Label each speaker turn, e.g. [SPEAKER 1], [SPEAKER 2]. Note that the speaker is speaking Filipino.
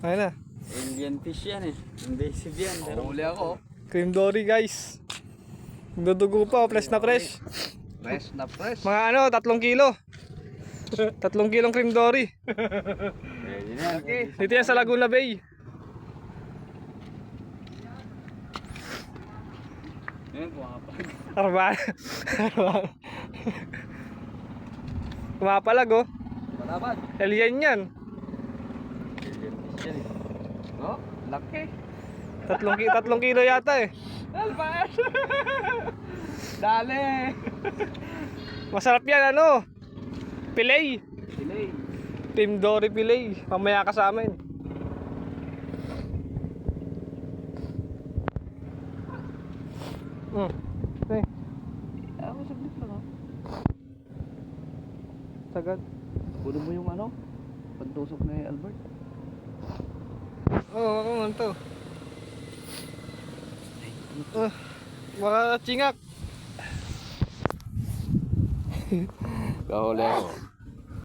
[SPEAKER 1] Ayun na.
[SPEAKER 2] Alien fish yan eh. Invasive yan. Pero
[SPEAKER 3] Huli ako.
[SPEAKER 1] Cream dory guys. Dudugo pa, fresh na fresh.
[SPEAKER 3] Fresh na fresh.
[SPEAKER 1] Mga ano, 3 kilo. 3 kilong cream dory.
[SPEAKER 2] pwede na.
[SPEAKER 3] Okay.
[SPEAKER 1] Dito yan sa Laguna Bay.
[SPEAKER 2] Ngayon, kumapag.
[SPEAKER 1] Arban. Kumapalag oh.
[SPEAKER 3] Malaban.
[SPEAKER 1] Alien yan.
[SPEAKER 2] Alien fish yan eh.
[SPEAKER 3] Oh, laki.
[SPEAKER 1] 3 kilo yata eh.
[SPEAKER 3] Albash. Dali.
[SPEAKER 1] Masarap yan ano. Pilay.
[SPEAKER 3] Delay.
[SPEAKER 1] Team Dory Pilay. Mamaya ka sa amin. Okay.
[SPEAKER 3] Ako saglit lang ha.
[SPEAKER 1] Sagad.
[SPEAKER 3] Kunin mo yung ano? Pantusok ni Albert.
[SPEAKER 1] Oo, ako man to. Baka tsingak.
[SPEAKER 3] Kahuli ako.